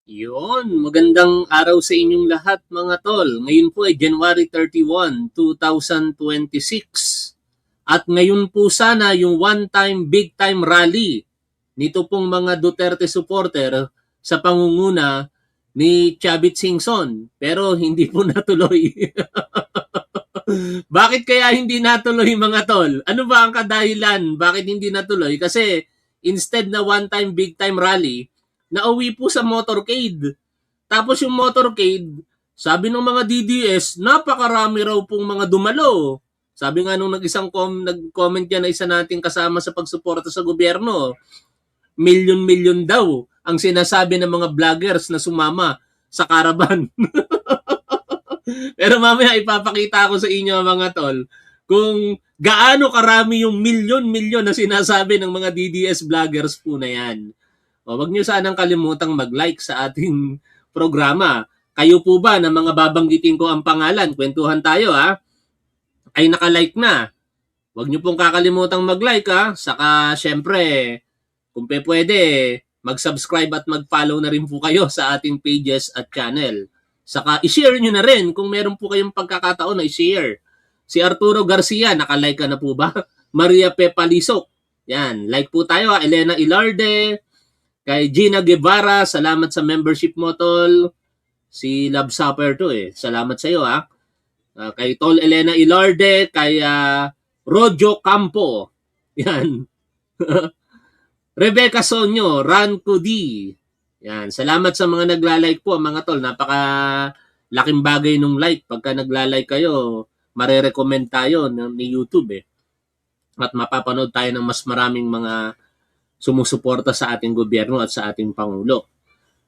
Yun, magandang araw sa inyong lahat mga tol. Ngayon po ay January 31, 2026. At ngayon po sana yung one-time, big-time rally nito pong mga Duterte supporter sa pangunguna ni Chavit Singson. Pero hindi po natuloy. Bakit kaya hindi natuloy mga tol? Ano ba ang kadahilan? Bakit hindi natuloy? Kasi instead na one-time, big-time rally, nauwi po sa motorcade. Tapos yung motorcade, sabi ng mga DDS, napakarami raw pong mga dumalo. Sabi nga nung nag-comment yan na isa nating kasama sa pagsuporta sa gobyerno, milyon-milyon daw ang sinasabi ng mga vloggers na sumama sa caravan. Pero mamaya ipapakita ko sa inyo mga tol kung gaano karami yung milyon-milyon na sinasabi ng mga DDS vloggers po na yan. O, wag niyo sanang kalimutang mag-like sa ating programa. Kayo po ba na mga babanggitin ko ang pangalan, kwentuhan tayo ha, ay nakalike na. Wag niyo pong kakalimutang mag-like ha. Saka syempre, kung pwede, mag-subscribe at mag-follow na rin po kayo sa ating pages at channel. Saka i-share nyo na rin kung meron po kayong pagkakataon na i-share. Si Arturo Garcia, nakalike ka na po ba? Maria Pepa Lisok. Yan, like po tayo ha. Elena Ilarde, kay Gina Guevara, salamat sa membership mo, tol. Si Love Supper to eh. Salamat sa iyo ha. Kay Tol Elena Ilarde, kay Rojo Campo. Yan. Rebecca Sonyo, Ran Cudi. Yan. Salamat sa mga nagla-like po, mga tol. Napaka laking bagay nung like. Pagka nagla-like kayo, marerecommend tayo ni YouTube eh. At mapapanood tayo ng mas maraming mga sumusuporta sa ating gobyerno at sa ating Pangulo.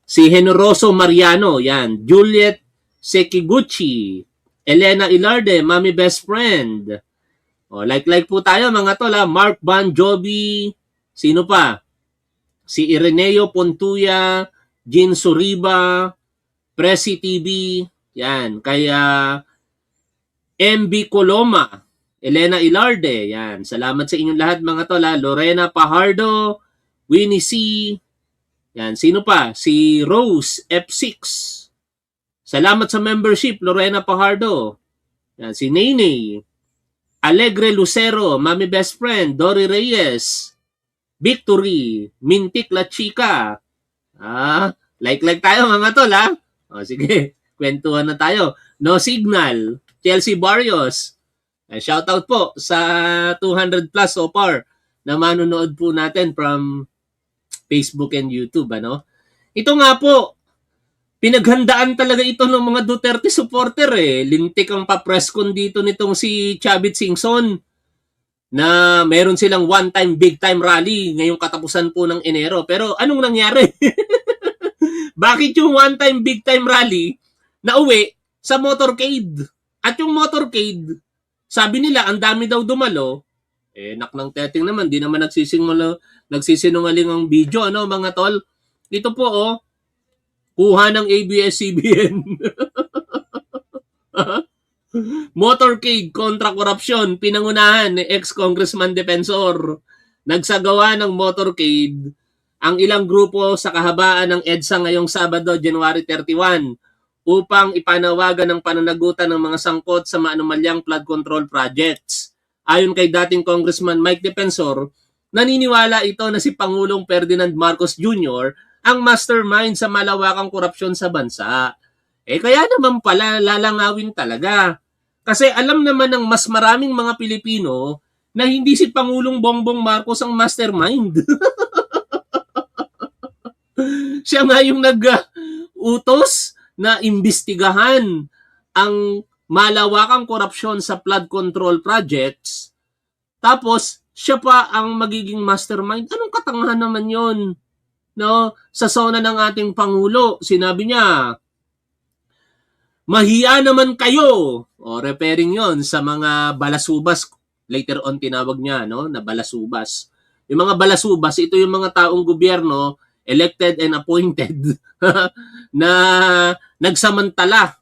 Si Generoso Mariano, yan. Juliet Sekiguchi, Elena Ilarde, Mami Best Friend. O, like po tayo mga tol ha. Mark Van Jovi, sino pa? Si Ireneo Pontuya, Jean Suriba, Presi TV, yan. Kaya MB Coloma, Elena Ilarde, yan. Salamat sa inyong lahat mga tol ha. Lorena Pajardo, Winnie C. Yan, sino pa? Si Rose F6. Salamat sa membership, Lorena Pajardo. Yan, si Nene. Alegre Lucero, Mami Best Friend, Dory Reyes. Victory, Mintik La Chica. Like tayo mga tol ha. O, sige, kwentuhan na tayo. No Signal, Chelsea Barrios. Shoutout po sa 200 plus so far na manonood po natin from Facebook and YouTube, ano? Ito nga po, pinaghandaan talaga ito ng mga Duterte supporter eh. Lintik ang pa-press-con dito nitong si Chavit Singson na meron silang one-time, big-time rally ngayong katapusan po ng Enero. Pero anong nangyari? Bakit yung one-time, big-time rally na uwi sa motorcade? At yung motorcade, sabi nila, ang dami daw dumalo. Nak ng teteng naman, di naman nagsisinungaling ang video, ano mga tol? Ito po, kuha ng ABS-CBN. Motorcade kontra korupsyon, pinangunahan ni ex-congressman Defensor. Nagsagawa ng motorcade ang ilang grupo sa kahabaan ng EDSA ngayong Sabado, January 31, upang ipanawagan ng pananagutan ng mga sangkot sa maanumalyang flood control projects. Ayon kay dating Congressman Mike Defensor, naniniwala ito na si Pangulong Ferdinand Marcos Jr. ang mastermind sa malawakang korupsyon sa bansa. Kaya naman pala lalangawin talaga. Kasi alam naman ng mas maraming mga Pilipino na hindi si Pangulong Bongbong Marcos ang mastermind. Siya nga yung nag-utos na imbestigahan ang malawakang korupsyon sa flood control projects, tapos siya pa ang magiging mastermind. Anong katangahan naman yon? No? Sa sona ng ating Pangulo, sinabi niya, mahiya naman kayo. Referring yon sa mga balasubas. Later on tinawag niya, no, na balasubas. Yung mga balasubas, ito yung mga taong gobyerno, elected and appointed, na nagsamantala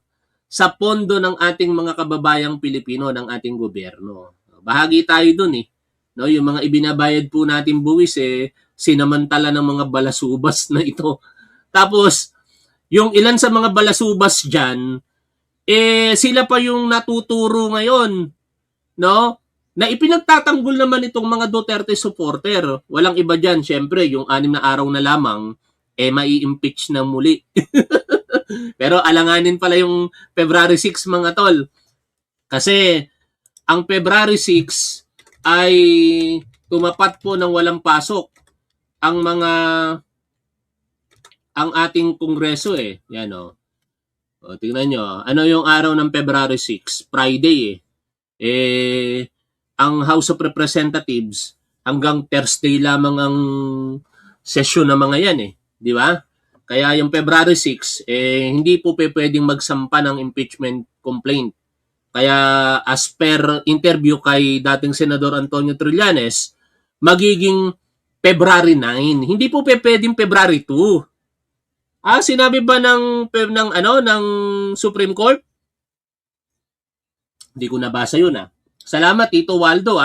sa pondo ng ating mga kababayang Pilipino, ng ating gobyerno. Bahagi tayo dun eh. No, yung mga ibinabayad po natin buwis sinamantala ng mga balasubas na ito. Tapos yung ilan sa mga balasubas dyan, sila pa yung natuturo ngayon, no? Na ipinagtatanggol naman itong mga Duterte supporter. Walang iba dyan, syempre, yung 6 na araw na lamang, mai-impeach na muli. Pero alanganin pala yung February 6, mga tol. Kasi, ang February 6 ay tumapat po ng walang pasok ang ating kongreso Yan O, tingnan nyo. Ano yung araw ng February 6? Friday ang House of Representatives hanggang Thursday lamang ang session ng mga yan Di ba? Kaya yung February 6, hindi po pwedeng magsampa ng impeachment complaint. Kaya as per interview kay dating Senador Antonio Trillanes, magiging February 9. Hindi po pwedeng February 2. Sinabi ba ng Supreme Court? Hindi ko nabasa yun Salamat Tito Waldo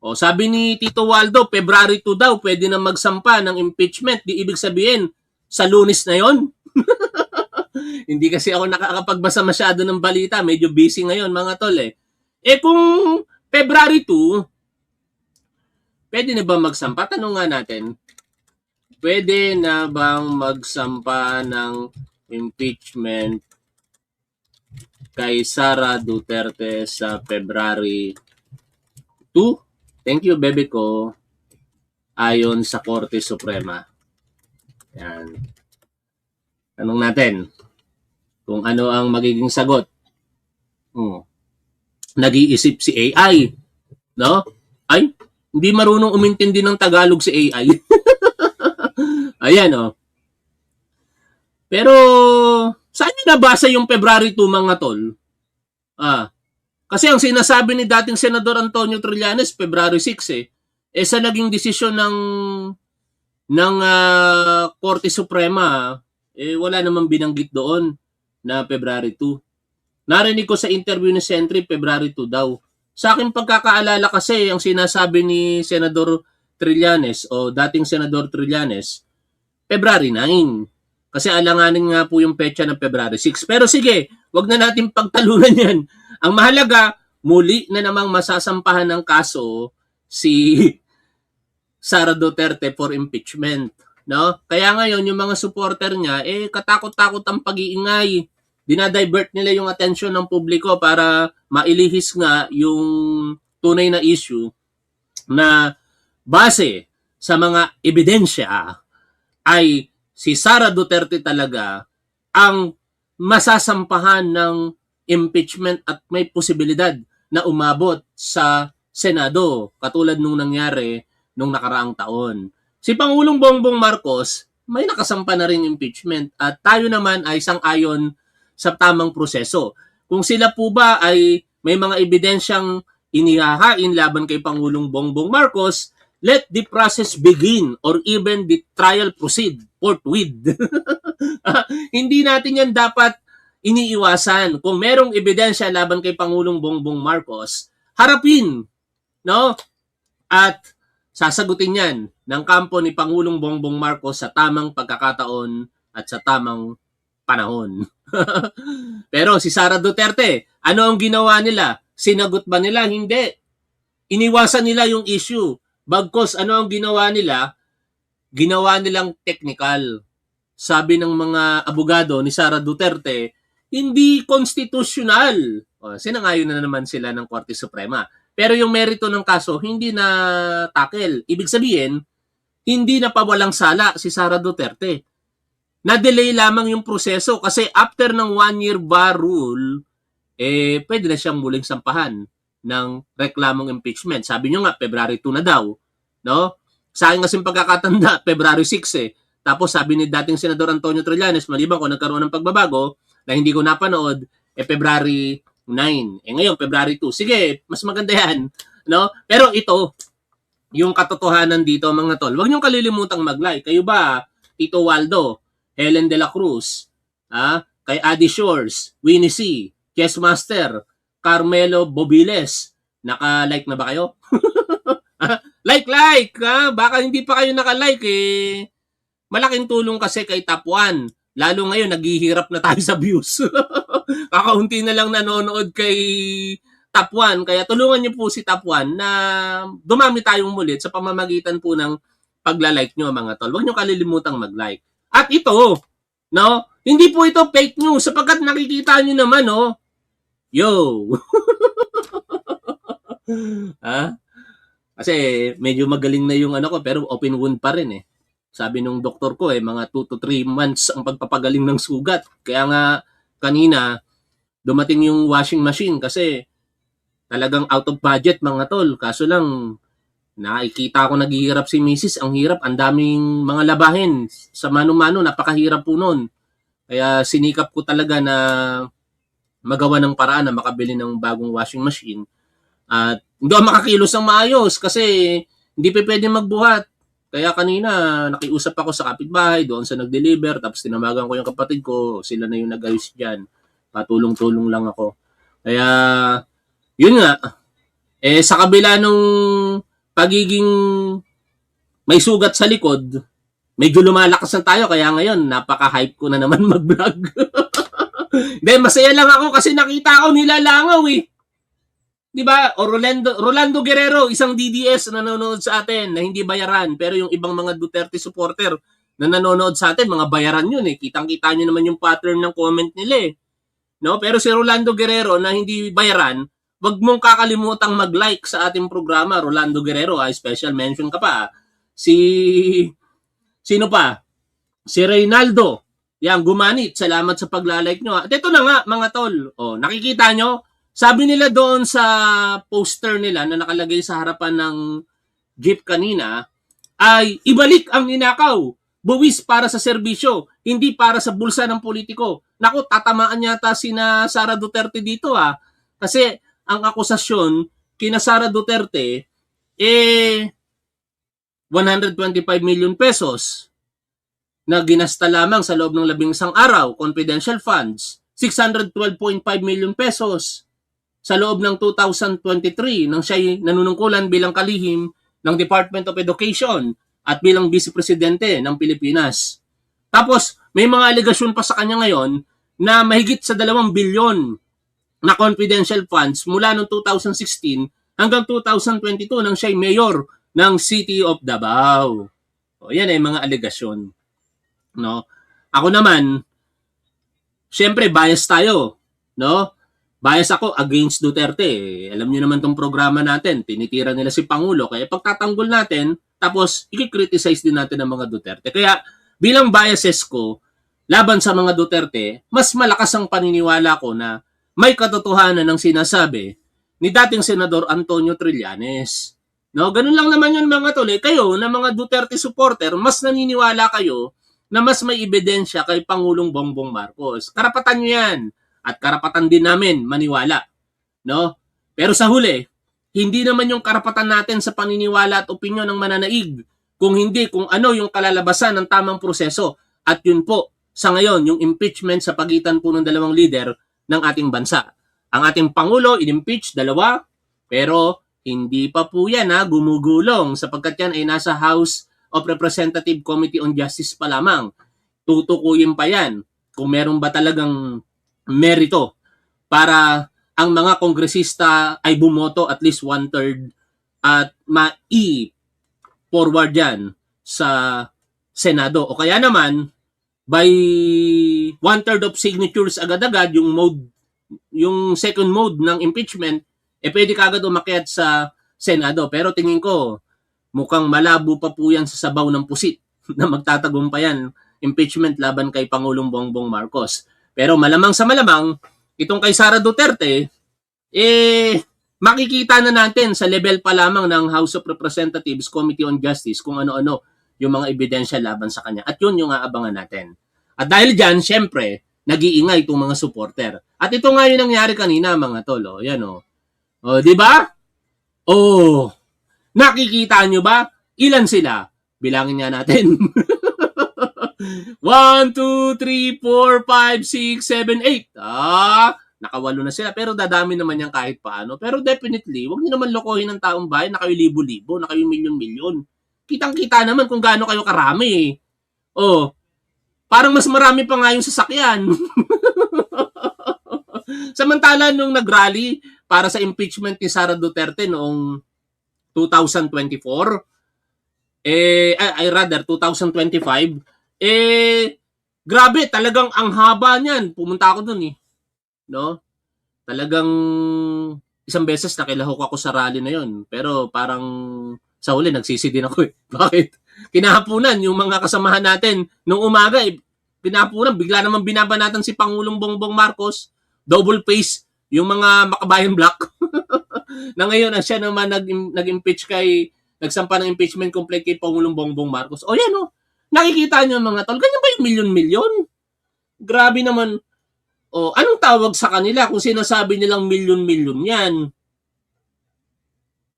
O sabi ni Tito Waldo, February 2 daw pwede na magsampa ng impeachment. Di ibig sabihin sa Lunes na yon. Hindi kasi ako nakakapagbasa masyado ng balita. Medyo busy ngayon mga tol kung February 2, pwede na ba magsampa? Tanong nga natin. Pwede na bang magsampa ng impeachment kay Sara Duterte sa February 2? Thank you, bebe ko. Ayon sa Korte Suprema. Yan. Tanong natin kung ano ang magiging sagot. Nag-iisip si AI. No? Ay, hindi marunong umintindi ng Tagalog si AI. Ayan Pero, saan nyo nabasa yung February 2 mga tol? Kasi ang sinasabi ni dating Senador Antonio Trillanes, February 6 sa naging desisyon ng Korte Suprema, wala namang binanggit doon na February 2. Narinig ko sa interview ni Sentry, February 2 daw. Sa akin pagkakaalala kasi, ang sinasabi ni Senador Trillanes o dating Senador Trillanes, February 9. Kasi alanganin nga po yung petsa ng February 6. Pero sige, wag na natin pagtalunan yan. Ang mahalaga, muli na namang masasampahan ng kaso si Sara Duterte for impeachment. No? Kaya ngayon, yung mga supporter niya, katakot-takot ang pag-iingay. Dinadivert nila yung atensyon ng publiko para mailihis nga yung tunay na issue na base sa mga ebidensya ay si Sara Duterte talaga ang masasampahan ng impeachment at may posibilidad na umabot sa Senado katulad nung nangyari nung nakaraang taon. Si Pangulong Bongbong Marcos may nakasampa na rin impeachment at tayo naman ay sang-ayon sa tamang proseso. Kung sila po ba ay may mga ebidensyang inihahain laban kay Pangulong Bongbong Marcos, let the process begin or even the trial proceed forthwith. Hindi natin yan dapat iniiwasan. Kung merong ebidensya laban kay Pangulong Bongbong Marcos, harapin, no? At sasagutin yan ng kampo ni Pangulong Bongbong Marcos sa tamang pagkakataon at sa tamang panahon. Pero si Sara Duterte, ano ang ginawa nila? Sinagot ba nila? Hindi. Iniwasan nila yung issue. Bagkos ano ang ginawa nila? Ginawa nilang technical. Sabi ng mga abogado ni Sara Duterte, hindi constitutional. Sinangayon na naman sila ng Korte Suprema. Pero yung merito ng kaso, hindi na tackle. Ibig sabihin, hindi na pawalang sala si Sara Duterte. Na-delay lamang yung proseso kasi after ng 1-year bar rule, pwede na siyang muling sampahan ng reklamong impeachment. Sabi nyo nga, February 2 na daw. No? Sa akin kasing pagkakatanda, February 6 Tapos sabi ni dating Senador Antonio Trillanes, maliban ko nagkaroon ng pagbabago na hindi ko napanood, February 9. Ngayon, February 2. Sige, mas maganda yan. No? Pero ito, yung katotohanan dito mga tol, huwag niyong kalilimutang mag-like. Kayo ba, Tito Waldo, Helen de la Cruz, kay Adi Shores, Winnie C, Chess Master, Carmelo Bobiles, naka-like na ba kayo? Like! Baka hindi pa kayo naka-like Malaking tulong kasi kay Top 1 Lalo ngayon, naghihirap na tayo sa views. Kakaunti na lang nanonood kay Top 1. Kaya tulungan niyo po si Top 1 na dumami tayong mulit sa pamamagitan po ng pagla-like nyo, mga tol. Huwag nyo kalilimutang mag-like. At ito, no, hindi po ito fake news sapagkat nakikita nyo naman, no, yo. Ha? Kasi medyo magaling na yung ano ko pero open wound pa rin eh. Sabi nung doktor ko mga 2 to 3 months ang pagpapagaling ng sugat. Kaya nga kanina dumating yung washing machine kasi talagang out of budget, mga tol. Kaso lang nakikita ko naghihirap si Mrs. Ang hirap, ang daming mga labahin. Sa mano-mano, napakahirap po nun. Kaya sinikap ko talaga na magawa ng paraan na makabili ng bagong washing machine. At hindi ako makakilos ng maayos kasi hindi pa pwede magbuhat. Kaya kanina nakiusap ako sa kapitbahay doon sa nag-deliver tapos tinamagan ko yung kapatid ko, sila na yung nag-ayos diyan. Patulong-tulong lang ako. Kaya yun nga, sa kabila nung pagiging may sugat sa likod, medyo lumalakas na tayo kaya ngayon napaka-hype ko na naman mag-vlog. Then masaya lang ako kasi nakita ko nilalangaw eh. 'Di ba? O Rolando Guerrero, isang DDS na nanonood sa atin na hindi bayaran, pero yung ibang mga Duterte supporter na nanonood sa atin, mga bayaran yun eh. Kitang-kita niyo naman yung pattern ng comment nila eh. No? Pero si Rolando Guerrero na hindi bayaran, wag mong kakalimutang mag-like sa ating programa, Rolando Guerrero, special mention ka pa. Sino pa? Si Reynaldo. Yan, gumanit. Salamat sa pagla-like nyo. At ito na nga, mga tol. O, nakikita nyo? Sabi nila doon sa poster nila na nakalagay sa harapan ng jeep kanina, ay ibalik ang ninakaw. Buwis para sa serbisyo, hindi para sa bulsa ng politiko. Naku, tatamaan yata sina Sara Duterte dito Kasi ang akusasyon kina Sara Duterte 125 million pesos na ginasta lamang sa loob ng 11 araw, confidential funds, 612.5 million pesos sa loob ng 2023 nang siya'y nanunungkulan bilang kalihim ng Department of Education at bilang Vice Presidente ng Pilipinas. Tapos, may mga alegasyon pa sa kanya ngayon na mahigit sa 2 bilyon na confidential funds mula noong 2016 hanggang 2022 nang siya'y mayor ng City of Davao. O, yan ay mga alegasyon. No? Ako naman, syempre bias tayo, no? Bias ako against Duterte. Alam niyo naman tong programa natin, tinitira nila si Pangulo, kaya pagtatanggol natin, tapos i-criticize din natin ang mga Duterte. Kaya bilang biases ko, laban sa mga Duterte, mas malakas ang paniniwala ko na may katotohanan ng sinasabi ni dating Senador Antonio Trillanes. No, ganun lang naman yun, mga tol. Kayo na mga Duterte supporter, mas naniniwala kayo na mas may ebidensya kay Pangulong Bongbong Marcos. Karapatan nyo yan. At karapatan din namin maniwala. No? Pero sa huli, hindi naman yung karapatan natin sa paniniwala at opinyon ng mananaig. Kung hindi, kung ano yung kalalabasan ng tamang proseso. At yun po, sa ngayon, yung impeachment sa pagitan po ng dalawang leader ng ating bansa. Ang ating Pangulo, in-impeach, 2, pero hindi pa po yan gumugulong sapagkat yan ay nasa House of Representative Committee on Justice pa lamang. Tutukuyin pa yan kung meron ba talagang merito para ang mga kongresista ay bumoto at least 1/3 at mai-forward yan sa Senado. O kaya naman, by 1/3 of signatures agad-agad, yung second mode ng impeachment, pwede kagad umakyat sa Senado. Pero tingin ko, mukhang malabo pa po yan sa sabaw ng pusit na magtatagumpayan impeachment laban kay Pangulong Bongbong Marcos. Pero malamang sa malamang, itong kay Sara Duterte, makikita na natin sa level pa lamang ng House of Representatives Committee on Justice kung ano-ano yung mga ebidensya laban sa kanya. At yun yung aabangan natin. At dahil dyan, syempre, nag-iingay itong mga supporter. At ito nga yung nangyari kanina, mga tol. Yan o, di ba? Nakikita nyo ba? Ilan sila? Bilangin nga natin. 1, 2, 3, 4, 5, 6, 7, 8. Nakawalo na sila. Pero dadami naman yan kahit paano. Pero definitely, huwag nyo naman lokohin ng taong bayan na kayo libo-libo, na kayo milyon-milyon. Kitang-kita naman kung gaano kayo karami. parang mas marami pa nga yung sasakyan. Samantala nung nag-rally para sa impeachment ni Sara Duterte noong 2024, rather 2025, grabe, talagang ang haba niyan. Pumunta ako dun eh. No? Talagang isang beses nakilahok ako sa rally na yon. Pero parang sa huli nagsisi din ako eh. Bakit? Kinahapunan yung mga kasamahan natin nung umaga pinahapunan, bigla naman binabanatan si Pangulong Bongbong Marcos, double face yung mga Makabayan Black. Na ngayon siya naman nag-impeach nagsampa ng impeachment complaint kay Pangulong Bongbong Marcos. O yan o, nakikita niyo mga tol, ganyan ba yung milyon-milyon? Grabe naman. O, anong tawag sa kanila kung sinasabi nilang milyon-milyon yan?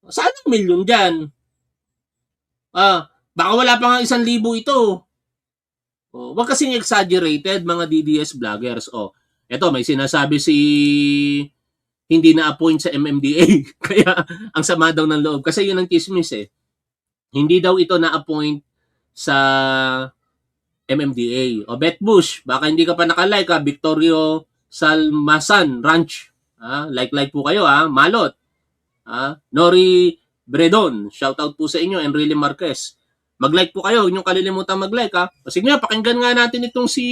Saan ang milyon dyan? Baka wala pa nga 1,000 ito. Wag kasing exaggerated mga DDS vloggers. Eto may sinasabi si hindi na-appoint sa MMDA. Kaya ang sama daw ng loob. Kasi yun ang chismis eh. Hindi daw ito na-appoint sa MMDA. Beth Bush, baka hindi ka pa nakalike Victorio Salmasan Ranch. Like po kayo Malot. Nori Bredon, shoutout po sa inyo. Enrile Marquez. Mag-like po kayo, huwag niyong kalilimutan mag-like Sige nga, pakinggan nga natin itong si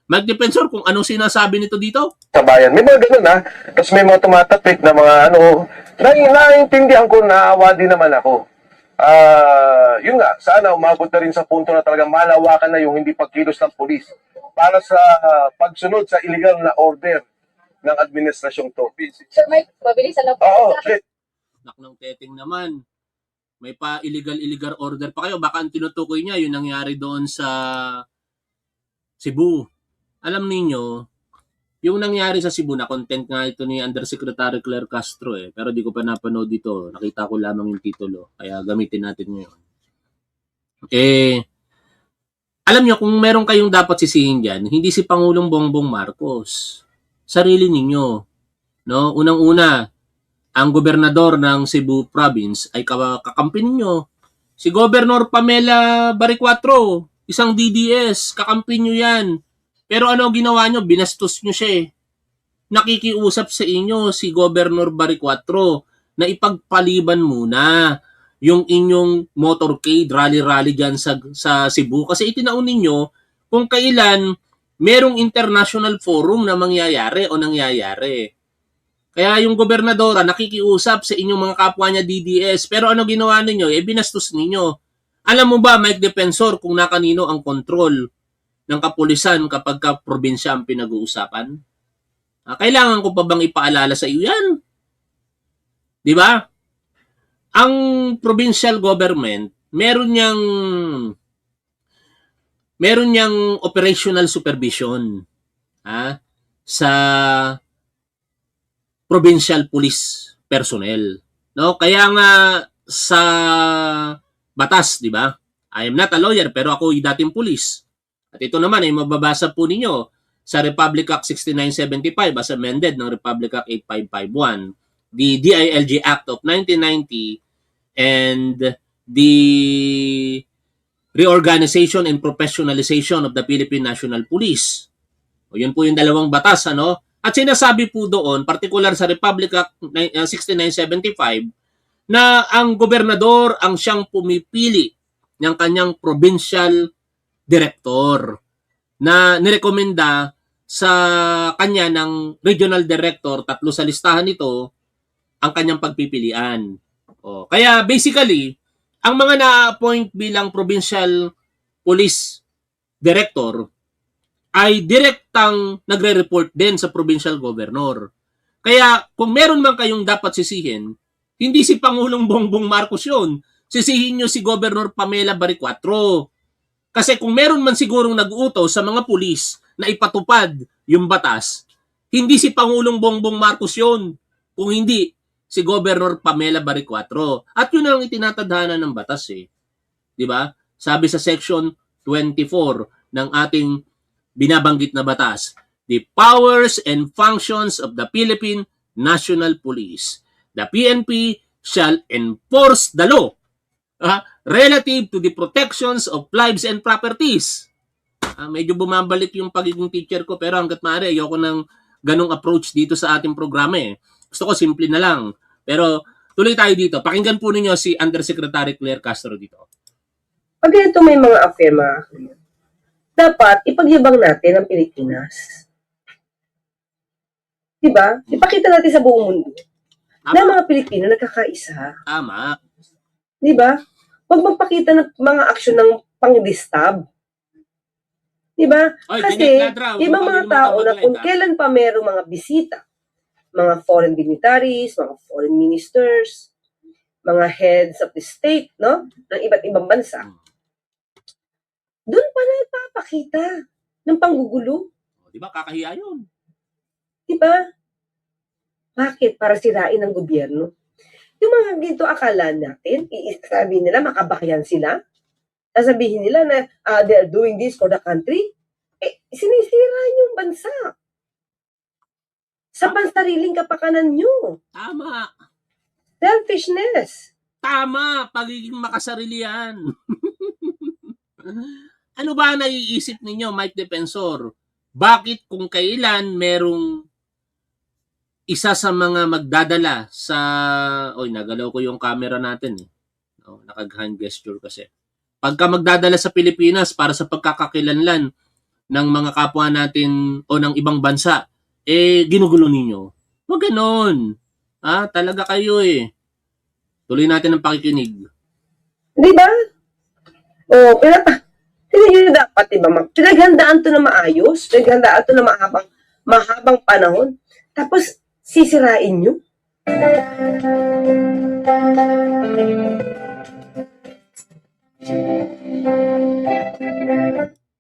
Mike Defensor kung anong sinasabi nito dito. Sa bayan, may mga ganun Tapos may mga tumatapik na mga naiintindihan ko, naawa din naman ako. Yun nga, sana umabot na rin sa punto na talagang malawakan na yung hindi pagkilos ng polis para sa pagsunod sa illegal na order ng administrasyong to. Sir Mike, mabilisan lang po. Oo, shit. Naknang teteng naman. May pa illegal order pa kayo. Baka ang tinutukoy niya, yun nangyari doon sa Cebu. Alam niyo yung nangyari sa Cebu na content nga ito ni Undersecretary Claire Castro pero di ko pa napanood dito. Nakita ko lamang yung titulo. Kaya gamitin natin ngayon. Alam niyo kung meron kayong dapat sisihin diyan, hindi si Pangulong Bongbong Marcos. Sarili ninyo. No? Unang-una, ang gobernador ng Cebu Province ay kakampi ninyo. Si Governor Pamela Baricuatro, isang DDS, kakampi nyo yan. Pero ano ginawa nyo? Binastos nyo siya Nakikiusap sa inyo si Governor Baricuatro na ipagpaliban muna yung inyong motorcade, rally-rally dyan sa Cebu. Kasi itinaon ninyo kung kailan merong international forum na mangyayari o nangyayari. Kaya yung gobernadora nakikiusap sa inyong mga kapwa niya DDS. Pero ano ginawa ninyo? Binastos ninyo. Alam mo ba, Mike Defensor, kung nakanino ang kontrol ng kapulisan kapag probinsya ang pinag-uusapan? Kailangan ko pa bang ipaalala sa iyo yan? Di ba? Ang provincial government, meron niyang operational supervision sa provincial police personnel. No? Kaya nga sa batas, di ba? I am not a lawyer pero ako ay dating police. At ito naman ay mababasa po ninyo sa Republic Act 6975 as amended ng Republic Act 8551, the DILG Act of 1990 and the Reorganization and Professionalization of the Philippine National Police. Yun po yung dalawang batas At sinasabi po doon, particular sa Republic Act 6975, na ang gobernador ang siyang pumipili ng kanyang provincial director na nirekomenda sa kanya ng regional director, 3 sa listahan nito, ang kanyang pagpipilian. Kaya basically, ang mga na-appoint bilang provincial police director ay direktang nagre-report din sa provincial governor. Kaya kung meron man kayong dapat sisihin, hindi si Pangulong Bongbong Marcos yun. Sisihin nyo si Governor Pamela Baricuatro. Kasi kung meron man sigurong nag-utos sa mga pulis na ipatupad yung batas, hindi si Pangulong Bongbong Marcos yun. Kung hindi, si Governor Pamela Baricuatro. At yun ang itinatadhana ng batas Di ba? Sabi sa section 24 ng ating binabanggit na batas, the powers and functions of the Philippine National Police. The PNP shall enforce the law relative to the protections of lives and properties. Medyo bumabalik yung pagiging teacher ko, pero hangga't maaari, ayoko ng ganong approach dito sa ating programa eh. Gusto ko simple na lang. Pero tuloy tayo dito. Pakinggan po ninyo si Undersecretary Claire Castro dito. Pag ganito may mga afirma, dapat ipagyabang natin ang Pilipinas. Diba? Ipakita natin sa buong mundo na Tama. mga Pilipino nagkakaisa. Tama. Diba? Huwag magpakita ng mga aksyon ng pang-distab. Diba? Oy, Kasi, Janet Ladra, huwag ibang mo mga kalimutan tao na mag-like, kung ha? kailan pa merong mga bisita, mga foreign dignitaries, mga foreign ministers, mga heads of the state, no? Ng iba't ibang bansa, doon pa na ipapakita ng panggugulo. Di ba? Kakahiya yun. Diba? Bakit? Para sirain ang gobyerno. Yung mga ginto akala natin, sabi nila makabakyan sila. Sasabihin nila na they're doing this for the country. Sinisira yung bansa. Sa pansariling kapakanan nyo. Tama. Selfishness. Tama. Pagiging makasarili yan. Ano ba naiisip ninyo, Mike Defensor? Bakit kung kailan merong isa sa mga magdadala sa... Oy, nagalaw ko yung camera natin. Naka-hand gesture kasi. Pagka magdadala sa Pilipinas para sa pagkakakilanlan ng mga kapwa natin o ng ibang bansa, ginugulo ninyo. Huwag ganon. Talaga kayo eh. Tuloy natin ang pakikinig. Di ba? Hindi nyo dapat, diba? Pinaghandaan to na maayos, pinaghandaan to na mahabang panahon, tapos sisirain nyo.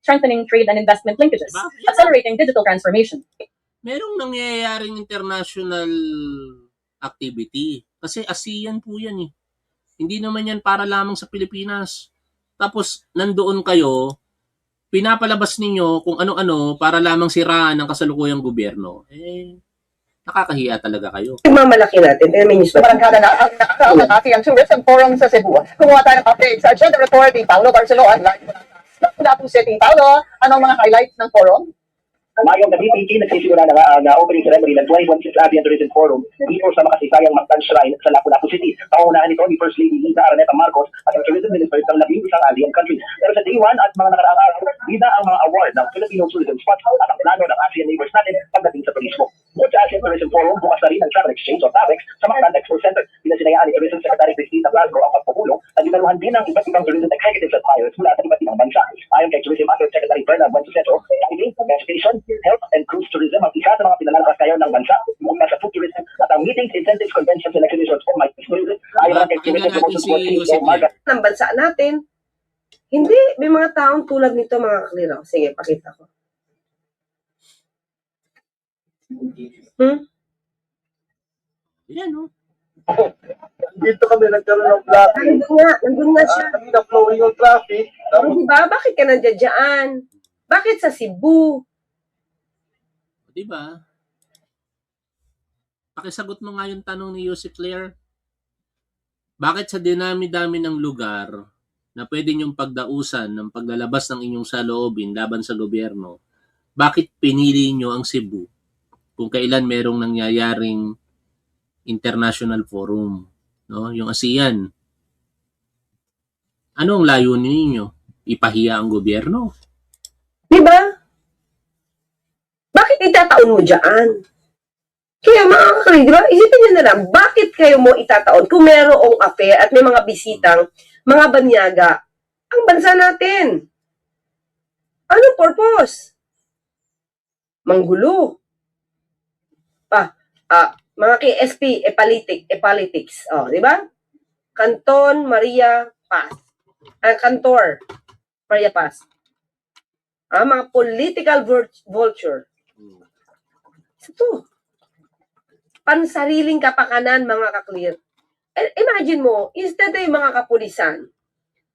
Strengthening trade and investment linkages, Diba? accelerating digital transformation. Merong nangyayaring international activity. Kasi ASEAN po yan eh. Hindi naman yan para lamang sa Pilipinas. Tapos, nandoon kayo, pinapalabas ninyo kung ano-ano para lamang siraan ng kasalukuyang gobyerno. Nakakahiya talaga kayo. Mamalaki natin, kaya may news Barangada na ang nakaraw ng ASEAN Tourism Forum sa Cebu. Kumuha tayo ng update sa agenda report ni Paolo Barcelona. Mula po City. Paolo, anong mga highlights ng forum? Mayong gabi, PK, nagsisimula na opening ceremony ng 2016 ASEAN Tourism Forum dito sa makasisayang Mactan Shrine sa Lapu-Lapu City. Pangunahan nito ni First Lady Lisa Araneta Marcos at ang Tourism Minister ng 11 ASEAN countries. Pero sa day 1 at mga nakaraang araw, bida ang mga award ng Filipino Tourism Spots at ang plano ng ASEAN neighbors natin pagdating sa turismo. Bukod sa ASEAN Tourism Forum, bukas na rin ang Travel Exchange o TAVEX sa Mactan Expo Center. Pinasinayaan ni Tourism Secretary Cristina Blasco ang pagpupulong at dinaluhan din ng iba't ibang tourism executives at buyers mula sa iba't ibang bansa. Ayon kay Tourism Affairs Secretary Bernard Buensuceto, dining, education, health and cruise tourism ang isa sa mga pinalalakas ngayon ng bansa, mula sa food tourism at ang meetings, incentives, conventions, and exhibitions for my tourism. Ayon naman kay Tourism Promotion Board CEO Margaret ng bansa natin. Hindi, may mga taong tulad nito mga kakliraw. Sige, pakita ko. Yan, no? Dito kami nagkaroon ng traffic. Nandun nga siya. Na-flowing yung traffic. Diba? Bakit ka nandiyan dyan? Bakit sa Cebu? Diba? Pakisagot mo nga yung tanong ni Yusip Claire. Bakit sa dinami-dami ng lugar na pwede niyong pagdausan ng paglalabas ng inyong saloobin laban sa gobyerno, bakit pinili niyo ang Cebu kung kailan merong nangyayaring international forum, no? Yung ASEAN. Anong layunin ninyo? Ipahiya ang gobyerno? Diba? Bakit itataon mo dyan? Kaya mga kakali, diba? Isipin nyo na lang, bakit kayo mo itataon kung merong affair at may mga bisitang, mga banyaga, ang bansa natin? Anong purpose? Manggulo. Mga KSP, politics. Di ba? Canton Maria Paz. Cantor Maria Paz. Mga political vulture. Ito. Pansariling kapakanan, mga kaklir. Imagine mo, instead ay mga kapulisan,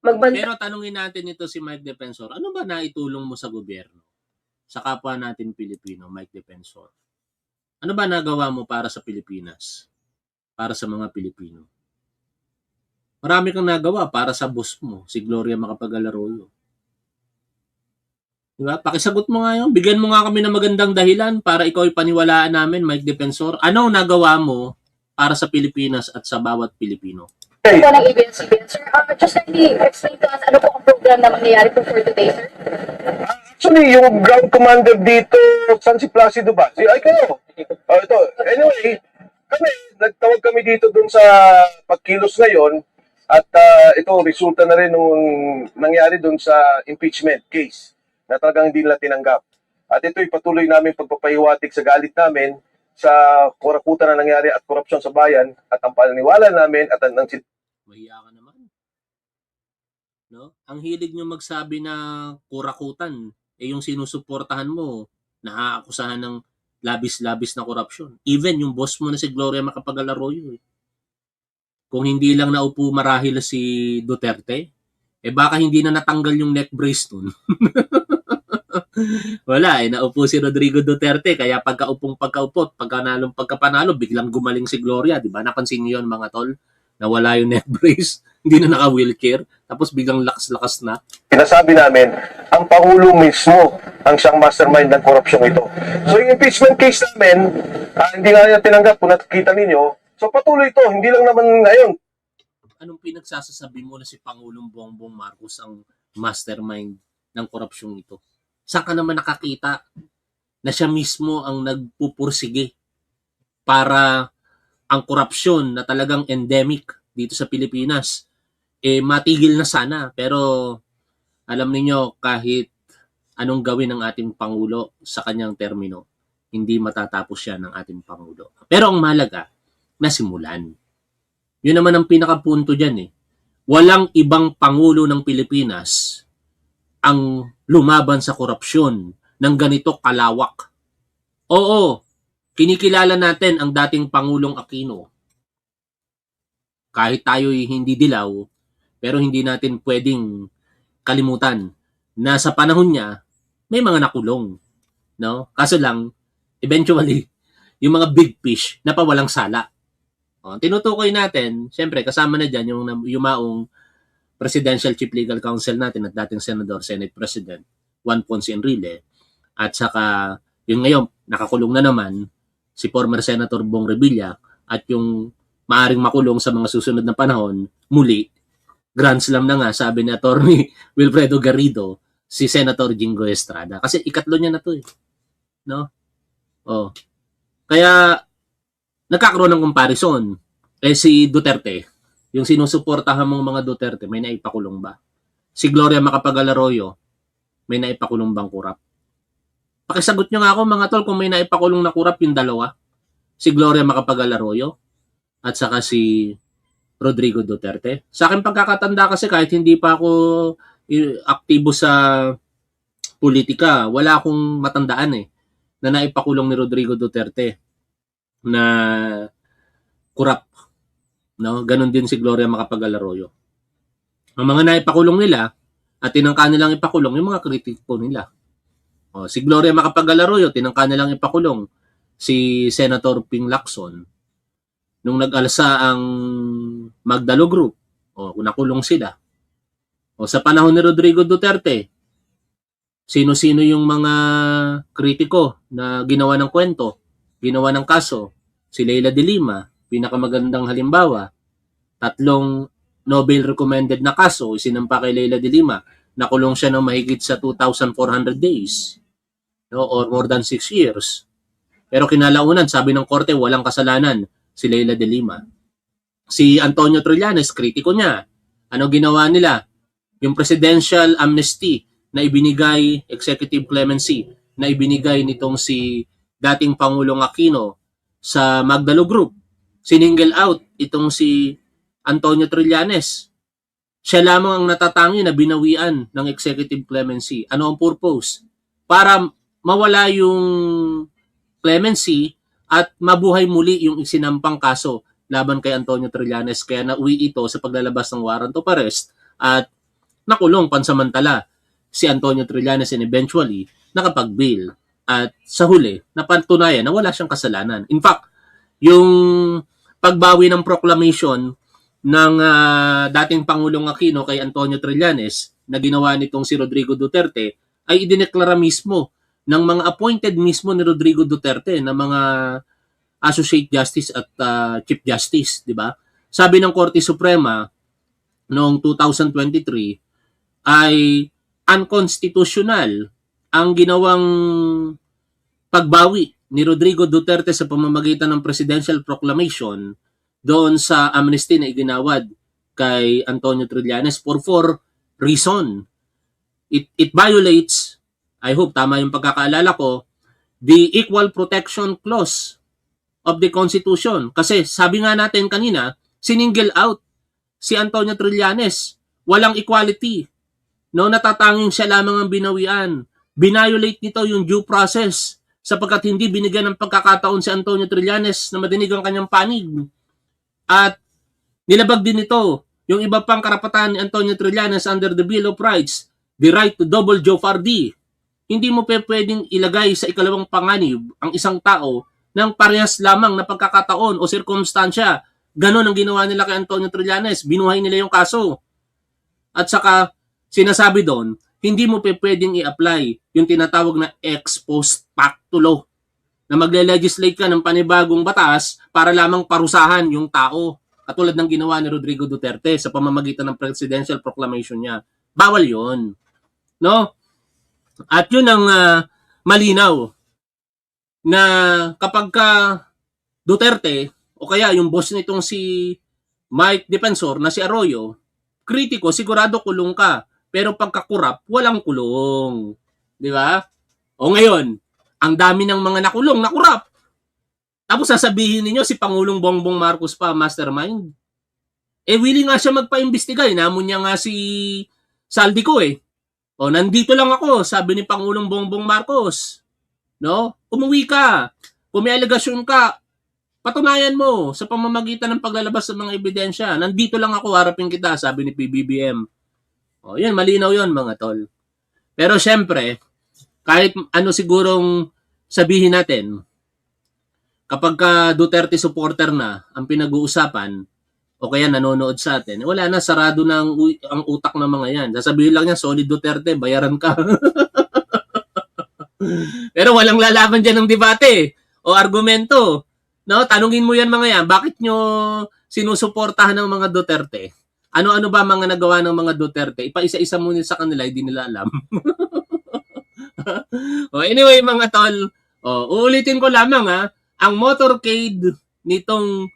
Pero tanungin natin ito si Mike Defensor, ano ba naitulong mo sa gobyerno? Sa kapwa natin Pilipino, Mike Defensor. Ano ba nagawa mo para sa Pilipinas? Para sa mga Pilipino? Marami kang nagawa para sa boss mo, si Gloria Macapagal-Arroyo. Diba? Pakisagot mo nga yun. Bigyan mo nga kami ng magandang dahilan para ikaw ay paniwalaan namin, Mike Defensor. Ano ang nagawa mo para sa Pilipinas at sa bawat Pilipino? Okay. Po ng ABS-CBN, sir. Just kindly explain to us, ano po ang program na mangyayari po for today, sir? Actually, yung ground commander dito, San si Placido ba? Ay, kayo. Ito. Anyway, nagtawag kami dito dun sa pagkilos ngayon at ito, resulta na rin nung nangyari dun sa impeachment case na talagang hindi nila tinanggap. At ito'y patuloy namin pagpapahiwatig sa galit namin sa kurakutan na nangyari at korupsyon sa bayan at ang paniniwala namin at ang Mahiya ka naman. No? Ang hilig nyo magsabi na kurakutan, yung sinusuportahan mo, naaakusahan ng labis-labis na korupsyon. Even yung boss mo na si Gloria Macapagal-Arroyo. Kung hindi lang naupo marahil si Duterte, baka hindi na natanggal yung neck brace nun. Wala naupo si Rodrigo Duterte, kaya pagkaupo, pagkapanalo, biglang gumaling si Gloria, di ba? Napansin niyo yun mga tol? Nawala yung neck brace, hindi na naka-wheelchair, tapos biglang lakas-lakas na. Pinasabi namin, ang Pangulo mismo ang siyang mastermind ng korupsyon ito. So yung impeachment case namin, hindi nga niya tinanggap kung nakikita ninyo. So patuloy ito, hindi lang naman ngayon. Anong pinagsasasabi mo na si Pangulong Bongbong Marcos ang mastermind ng korupsyon ito? Saan ka naman nakakita na siya mismo ang nagpupursige para ang korupsyon na talagang endemic dito sa Pilipinas matigil na sana, pero alam niyo kahit anong gawin ng ating Pangulo sa kanyang termino, hindi matatapos siya ng ating Pangulo. Pero ang mahalaga, nasimulan. Yun naman ang pinakapunto dyan Walang ibang Pangulo ng Pilipinas ang lumaban sa korupsyon ng ganito kalawak. Oo, kinikilala natin ang dating Pangulong Aquino. Kahit tayo'y hindi dilaw, pero hindi natin pwedeng kalimutan na sa panahon niya, may mga nakulong. No? Kaso lang, eventually, yung mga big fish napawalang sala. Tinutukoy natin, syempre kasama na dyan yung yumaong Presidential Chief Legal Counsel natin at dating Senador, Senate President, Juan Ponce Enrile, at saka yung ngayon, nakakulong na naman si former Senator Bong Revilla at yung maaring makulong sa mga susunod na panahon, muli, grand slam na nga, sabi ni Attorney Wilfredo Garrido, si Senator Jingo Estrada. Kasi ikatlo niya na to No? Kaya, nagkakaroon ng comparison. Si Duterte, yung sinusuportahan mong mga Duterte, may naipakulong ba? Si Gloria Macapagal-Arroyo, may naipakulong bang kurap? Pakisagot nyo nga ako mga tol kung may naipakulong na kurap yung dalawa. Si Gloria Macapagal-Arroyo at saka si Rodrigo Duterte. Sa akin pagkakatanda kasi kahit hindi pa ako aktibo sa politika, wala akong matandaan na naipakulong ni Rodrigo Duterte na kurap. No? Ganon din si Gloria Macapagal-Arroyo. Ang mga naipakulong nila at tinangka nilang ipakulong yung mga kritiko nila. Si Gloria Macapagal-Arroyo, tinangka nilang ipakulong si Senator Ping Lacson. Nung nag-alsa ang Magdalo Group, nakulong sila. Sa panahon ni Rodrigo Duterte, sino-sino yung mga kritiko na ginawa ng kwento, ginawa ng kaso? Si Leila de Lima, pinakamagandang halimbawa. 3 Nobel recommended na kaso isinampa kay Leila de Lima. Nakulong siya ng mahigit sa 2,400 days. Or more than 6 years. Pero kinalaunan, sabi ng korte, walang kasalanan si Leila de Lima. Si Antonio Trillanes, kritiko niya. Ano ginawa nila? Yung presidential amnesty na ibinigay, executive clemency, na ibinigay nitong si dating Pangulong Aquino sa Magdalo Group. Sininggle out itong si Antonio Trillanes. Siya lamang ang natatangi na binawian ng executive clemency. Ano ang purpose? Para mawala yung clemency at mabuhay muli yung isinampang kaso laban kay Antonio Trillanes. Kaya nauwi ito sa paglalabas ng warrant of arrest at nakulong pansamantala si Antonio Trillanes and eventually nakapag-bail. At sa huli, napatunayan na wala siyang kasalanan. In fact, yung pagbawi ng proclamation ng dating Pangulong Aquino kay Antonio Trillanes na ginawa nitong si Rodrigo Duterte ay idineklara mismo ng mga appointed mismo ni Rodrigo Duterte na mga Associate Justice at Chief Justice, di ba? Sabi ng Korte Suprema noong 2023 ay unconstitutional ang ginawang pagbawi ni Rodrigo Duterte sa pamamagitan ng Presidential Proclamation doon sa amnesty na iginawad kay Antonio Trillanes for 4 reason. It violates, I hope tama yung pagkakaalala ko, the Equal Protection Clause of the Constitution. Kasi sabi nga natin kanina, siningle out si Antonio Trillanes. Walang equality. No, natatanging siya lamang ang binawian. Binviolate nito yung due process sapagkat hindi binigyan ng pagkakataon si Antonio Trillanes na madinig ang kanyang panig. At nilabag din ito yung iba pang karapatan ni Antonio Trillanes under the Bill of Rights, the right to double jeopardy. Hindi mo pwedeng ilagay sa ikalawang panganib ang isang tao ng parehas lamang na pagkakataon o sirkumstansya. Ganon ang ginawa nila kay Antonio Trillanes. Binuhay nila yung kaso. At saka, sinasabi doon, hindi mo pwedeng i-apply yung tinatawag na ex post facto law na magle-legislate ka ng panibagong batas para lamang parusahan yung tao. Katulad ng ginawa ni Rodrigo Duterte sa pamamagitan ng presidential proclamation niya. Bawal yun. No? At yun ang malinaw na kapag ka Duterte o kaya yung boss nitong si Mike Defensor na si Arroyo, kritiko, sigurado kulong ka. Pero pagkakurap, walang kulong. Di ba? O ngayon, ang dami ng mga nakulong, nakurap. Tapos sasabihin ninyo si Pangulong Bongbong Marcos pa, mastermind. Willing nga siya magpa-imbestiga. Namon niya nga si Saldico O, nandito lang ako, sabi ni Pangulong Bongbong Marcos. No? Umuwi ka. Kung may alegasyon ka, patunayan mo sa pamamagitan ng paglalabas ng mga ebidensya. Nandito lang ako, harapin kita, sabi ni PBBM. O, yun, malinaw yun, mga tol. Pero syempre, kahit ano sigurong sabihin natin, kapag ka Duterte supporter na ang pinag-uusapan, o kaya nanonood sa atin, wala na, sarado na ang utak ng mga yan. Sasabihin lang niya, solid Duterte, bayaran ka. Pero walang lalaban dyan ng debate o argumento. No? Tanungin mo yan mga yan, bakit nyo sinusuportahan ng mga Duterte? Ano-ano ba mga nagawa ng mga Duterte? Ipaisa-isa muna sa kanila, hindi nila alam. Anyway mga tol, uulitin ko lamang ang motorcade nitong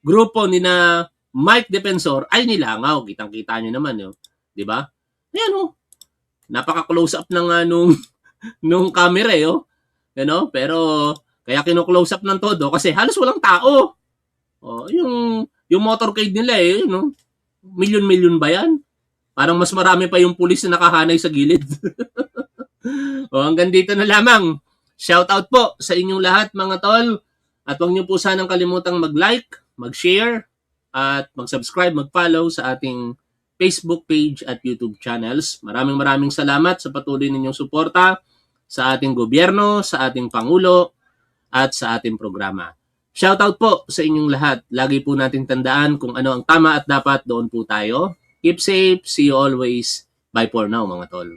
grupo ni na Mike Defensor ay nilangaw. Kitang-kita nyo naman, di ba? Ayan, napaka-close up ng nung camera, pero kaya kino-close up ng todo kasi halos walang tao. Yung motorcade nila, milyon-milyon ba yan? Parang mas marami pa yung pulis na nakahanay sa gilid. Hanggang dito na lamang. Shout out po sa inyong lahat mga tol. At huwag niyo po sanang kalimutang mag-like, mag-share, at mag-subscribe, mag-follow sa ating Facebook page at YouTube channels. Maraming salamat sa patuloy ninyong suporta sa ating gobyerno, sa ating Pangulo, at sa ating programa. Shoutout po sa inyong lahat. Lagi po nating tandaan kung ano ang tama at dapat, doon po tayo. Keep safe. See you always. Bye for now mga tol.